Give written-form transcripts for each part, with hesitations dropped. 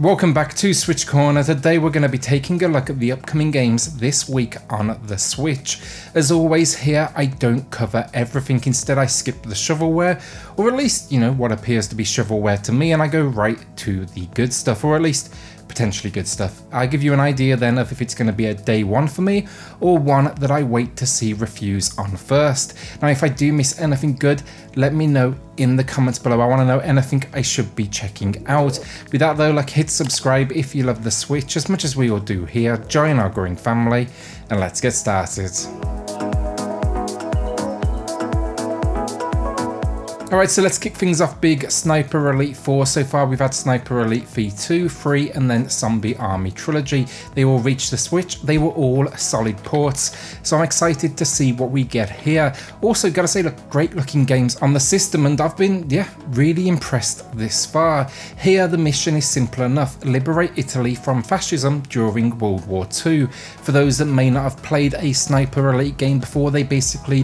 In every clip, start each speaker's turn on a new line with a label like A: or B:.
A: Welcome back to SwitchCorner. Today we're going to be taking a look at the upcoming games this week on the Switch. As always here, I don't cover everything. Instead I skip the shovelware, or at least, what appears to be shovelware to me, and I go right to the good stuff, or at least potentially good stuff. I give you an idea then of if it's going to be a day one for me, or one that I wait to see reviews on first. Now if I do miss anything good, let me know in the comments below. I want to know anything I should be checking out. With that though, hit subscribe if you love the Switch as much as we all do here, join our growing family, and let's get started. Alright, so let's kick things off big. S.N.I.P.E.R Elite 4. So far we've had S.N.I.P.E.R Elite V2, 3 and then Zombie Army Trilogy. They all reached the Switch. They were all solid ports. So I'm excited to see what we get here. Also gotta say, look, great looking games on the system, and I've been, really impressed this far. Here the mission is simple enough. Liberate Italy from fascism during World War II. For those that may not have played a S.N.I.P.E.R Elite game before, they basically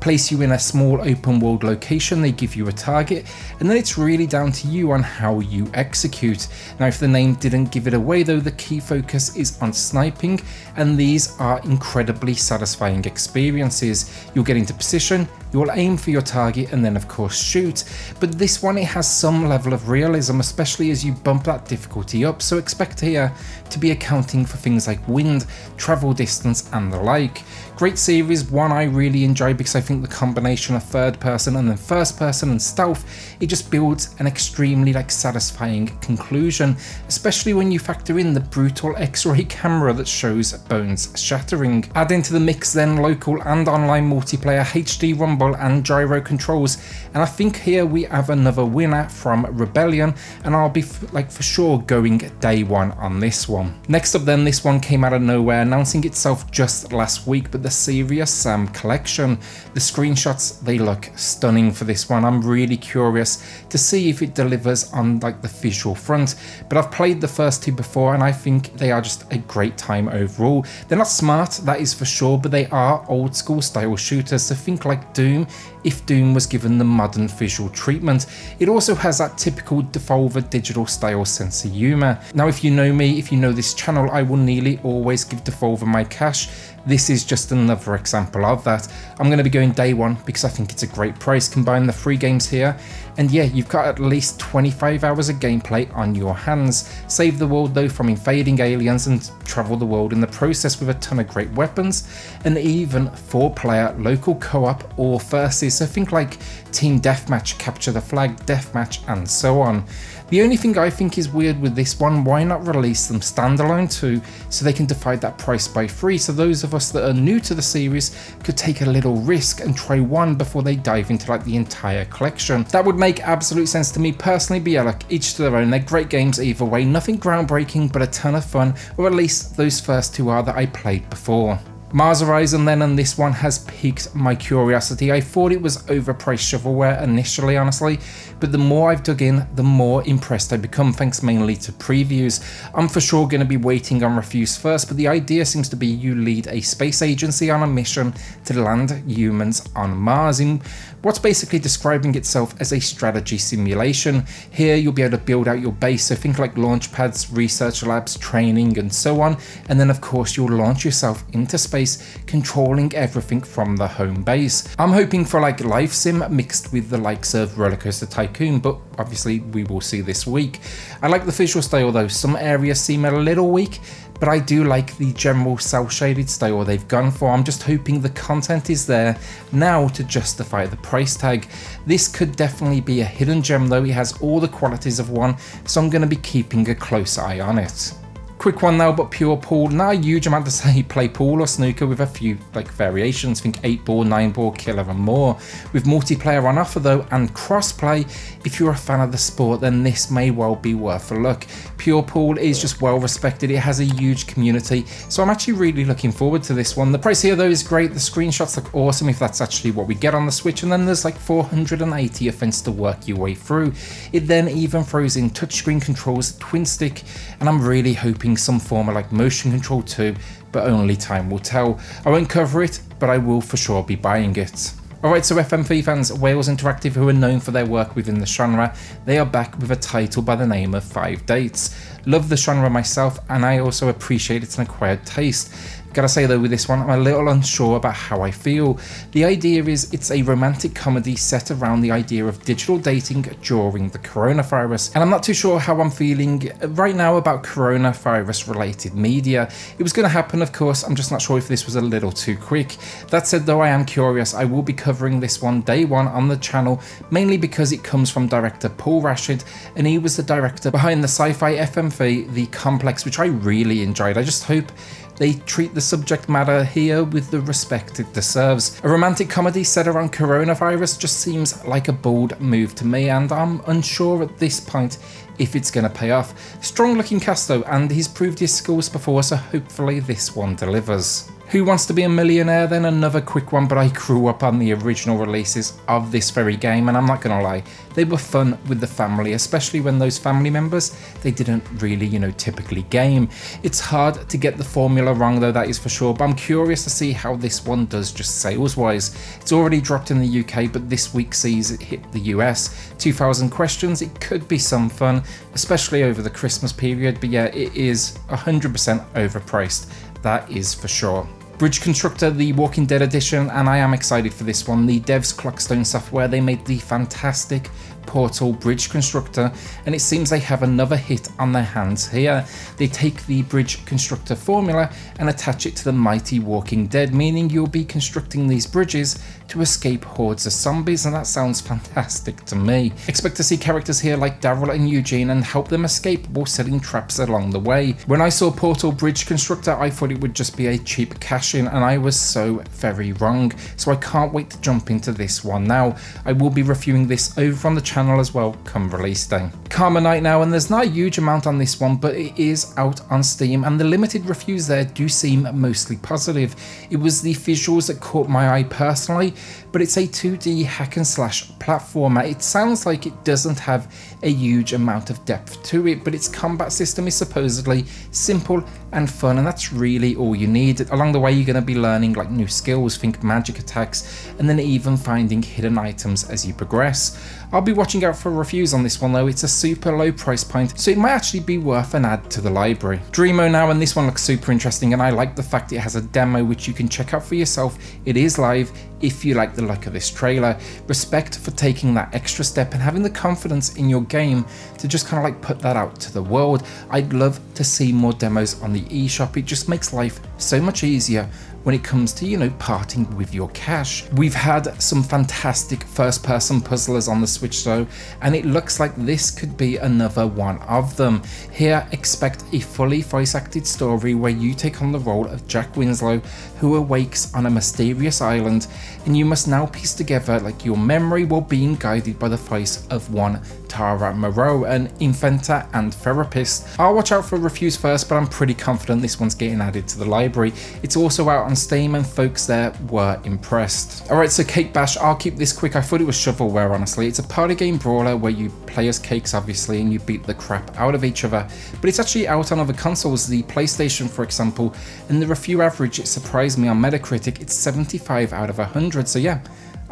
A: place you in a small open world location. They give you a target, and then it's really down to you on how you execute. Now if the name didn't give it away though, the key focus is on sniping, and these are incredibly satisfying experiences. You'll get into position, you'll aim for your target, and then of course shoot. But this one, it has some level of realism, especially as you bump that difficulty up, so expect here to be accounting for things like wind, travel distance and the like. Great series, one I really enjoy because I think the combination of third person and then first person and stealth, it just builds an extremely satisfying conclusion, especially when you factor in the brutal X-ray camera that shows bones shattering. Add into the mix then local and online multiplayer, HD rumble and gyro controls, and I think here we have another winner from Rebellion, and I'll be for sure going day one on this one. Next up then, this one came out of nowhere, announcing itself just last week, but the Serious Sam collection. The screenshots, they look stunning for this one. I'm really curious to see if it delivers on the visual front, but I've played the first two before and I think they are just a great time overall. They're not smart, that is for sure, but they are old school style shooters, so think like Doom if Doom was given the modern visual treatment. It also has that typical Devolver digital style sense of humour. Now if you know me, if you know this channel, I will nearly always give Devolver my cash. This is just another example of that. I'm going to be going day one because I think it's a great price. Combine the 3 games here, and you've got at least 25 hours of gameplay on your hands. Save the world though from invading aliens and travel the world in the process with a ton of great weapons, and even 4-player local co-op or versus, so think like team deathmatch, capture the flag deathmatch and so on. The only thing I think is weird with this one, why not release them standalone too, so they can divide that price by 3, so those of us that are new to the series could take a little risk and try one before they dive into the entire collection. That would make absolute sense to me personally, but each to their own. They're great games either way, nothing groundbreaking but a ton of fun, or at least those first 2 are that I played before. Mars Horizon then, and this one has piqued my curiosity. I thought it was overpriced shovelware initially, honestly, but the more I've dug in, the more impressed I become, thanks mainly to previews. I'm for sure going to be waiting on reviews first, but the idea seems to be you lead a space agency on a mission to land humans on Mars in what's basically describing itself as a strategy simulation. Here you'll be able to build out your base, so think like launch pads, research labs, training and so on, and then of course you'll launch yourself into space, controlling everything from the home base. I'm hoping for life sim mixed with the likes of Rollercoaster Tycoon, but obviously we will see this week. I like the visual style though. Some areas seem a little weak, but I do like the general cel-shaded style they've gone for. I'm just hoping the content is there now to justify the price tag. This could definitely be a hidden gem though. It has all the qualities of one, so I'm going to be keeping a close eye on it. Quick one now, but pure pool. Not a huge amount to say. Play pool or snooker with a few variations. Think 8-ball, 9-ball, killer and more. With multiplayer on offer though, and crossplay, if you're a fan of the sport, then this may well be worth a look. Pure pool is just well respected. It has a huge community, so I'm actually really looking forward to this one. The price here though is great. The screenshots look awesome if that's actually what we get on the Switch, and then there's 480 offense to work your way through. It then even throws in touchscreen controls, twin stick, and I'm really hoping some form of motion control too, but only time will tell. I won't cover it, but I will for sure be buying it. Alright, so FMV fans, Wales Interactive, who are known for their work within the genre, they are back with a title by the name of 5 Dates. Love the genre myself, and I also appreciate it's an acquired taste. Gotta say though, with this one, I'm a little unsure about how I feel. The idea is it's a romantic comedy set around the idea of digital dating during the coronavirus, and I'm not too sure how I'm feeling right now about coronavirus related media. It was going to happen, of course, I'm just not sure if this was a little too quick. That said though, I am curious. I will be covering this one day one on the channel, mainly because it comes from director Paul Rashid, and he was the director behind the sci-fi FMV The Complex, which I really enjoyed. I just hope they treat the subject matter here with the respect it deserves. A romantic comedy set around coronavirus just seems like a bold move to me, and I'm unsure at this point if it's going to pay off. Strong looking cast though, and he's proved his skills before, so hopefully this one delivers. Who Wants to Be a Millionaire then? Another quick one, but I grew up on the original releases of this very game, and I'm not gonna lie, they were fun with the family, especially when those family members, they didn't really, typically game. It's hard to get the formula wrong though, that is for sure, but I'm curious to see how this one does just sales wise. It's already dropped in the UK, but this week sees it hit the US. 2,000 questions, it could be some fun, especially over the Christmas period, but yeah, it is 100% overpriced, that is for sure. Bridge Constructor, the Walking Dead edition, and I am excited for this one. The devs Clockstone Software, they made the fantastic Portal Bridge Constructor, and it seems they have another hit on their hands here. They take the Bridge Constructor formula and attach it to the mighty Walking Dead, meaning you'll be constructing these bridges to escape hordes of zombies, and that sounds fantastic to me. Expect to see characters here like Daryl and Eugene and help them escape while setting traps along the way. When I saw Portal Bridge Constructor, I thought it would just be a cheap cash-in, and I was so very wrong, so I can't wait to jump into this one now. I will be reviewing this over on the channel as well come release day. Karma Night now, and there's not a huge amount on this one, but it is out on Steam, and the limited reviews there do seem mostly positive. It was the visuals that caught my eye personally, but it's a 2D hack and slash platformer. It sounds like it doesn't have a huge amount of depth to it, but its combat system is supposedly simple and fun, and that's really all you need. Along the way, you're going to be learning like new skills, think magic attacks, and then even finding hidden items as you progress. I'll be watching out for reviews on this one though. It's a super low price point, so it might actually be worth an add to the library. Dreamo now, and this one looks super interesting, and I like the fact it has a demo which you can check out for yourself. It is live if you like the look of this trailer. Respect for taking that extra step and having the confidence in your game to just kind of like put that out to the world. I'd love to see more demos on the eShop. It just makes life so much easier when it comes to, parting with your cash. We've had some fantastic first-person puzzlers on the Switch though, and it looks like this could be another one of them. Here, expect a fully voice-acted story where you take on the role of Jack Winslow, who awakes on a mysterious island, and you must now piece together like your memory while being guided by the voice of one Tara Moreau, an inventor and therapist. I'll watch out for reviews first, but I'm pretty confident this one's getting added to the library. It's also out on Steam, and folks there were impressed. Alright, so Cake Bash, I'll keep this quick. I thought it was shovelware, honestly. It's a party game brawler where you play as cakes, obviously, and you beat the crap out of each other. But it's actually out on other consoles, the PlayStation, for example, and the review average, it surprised me on Metacritic, it's 75 out of 100, so yeah.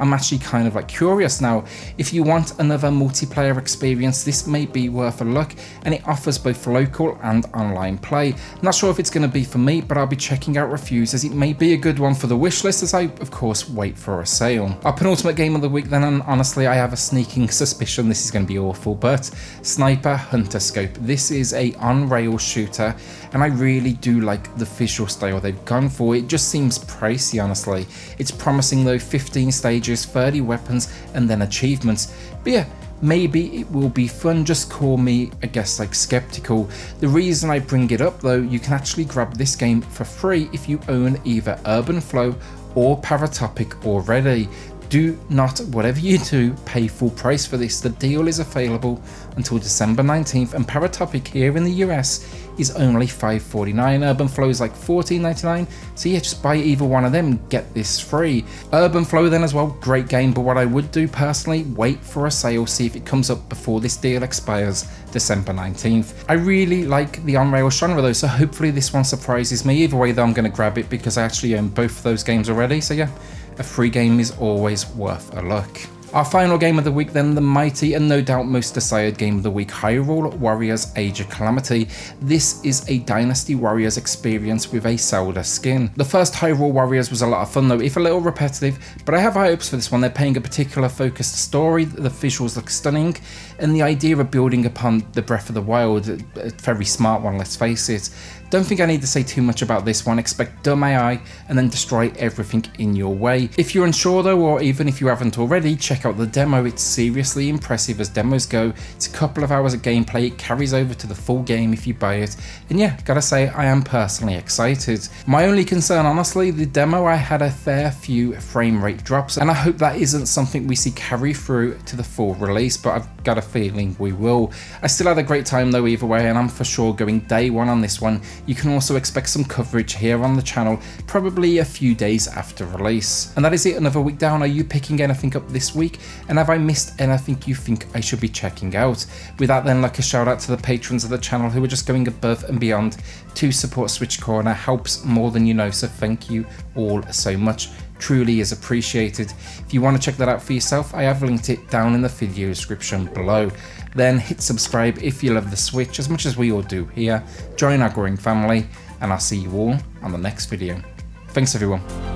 A: I'm actually kind of like curious now. If you want another multiplayer experience, this may be worth a look, and it offers both local and online play. Not sure if it's going to be for me, but I'll be checking out reviews as it may be a good one for the wishlist as I of course wait for a sale. Our penultimate game of the week then, and honestly I have a sneaking suspicion this is going to be awful, but Sniper Hunter Scope. This is a on-rail shooter, and I really do like the visual style they've gone for. It just seems pricey, honestly. It's promising though, 15 stages, 30 weapons, and then achievements. But yeah, maybe it will be fun. Just call me, I guess, like skeptical. The reason I bring it up though, you can actually grab this game for free if you own either Urban Flow or Paratopic already. Do not, whatever you do, pay full price for this. The deal is available until December 19th, and Paratopic here in the US is only $5.49. Urban Flow is like $14.99, so yeah, just buy either one of them and get this free. Urban Flow then as well, great game, but what I would do personally, wait for a sale, see if it comes up before this deal expires December 19th. I really like the on-rail genre though, so hopefully this one surprises me. Either way though, I'm going to grab it because I actually own both of those games already, so yeah. A free game is always worth a look. Our final game of the week then, the mighty and no doubt most desired game of the week, Hyrule Warriors Age of Calamity. This is a Dynasty Warriors experience with a Zelda skin. The first Hyrule Warriors was a lot of fun though, if a little repetitive, but I have high hopes for this one. They're paying a particular focused story, the visuals look stunning, and the idea of building upon the Breath of the Wild, a very smart one, let's face it. Don't think I need to say too much about this one. Expect dumb AI and then destroy everything in your way. If you're unsure though, or even if you haven't already, check out the demo. It's seriously impressive as demos go. It's a couple of hours of gameplay. It carries over to the full game if you buy it. And yeah, gotta say, I am personally excited. My only concern, honestly, the demo, I had a fair few frame rate drops, and I hope that isn't something we see carry through to the full release, but I've got a feeling we will. I still had a great time though either way, and I'm for sure going day one on this one. You can also expect some coverage here on the channel, probably a few days after release. And that is it, another week down. Are you picking anything up this week? And have I missed anything you think I should be checking out? With that then, like a shout out to the patrons of the channel who are just going above and beyond to support SwitchCorner. Helps more than you know, so thank you all so much. Truly is appreciated. If you want to check that out for yourself, I have linked it down in the video description below. Then hit subscribe if you love the Switch as much as we all do here. Join our growing family, and I'll see you all on the next video. Thanks everyone.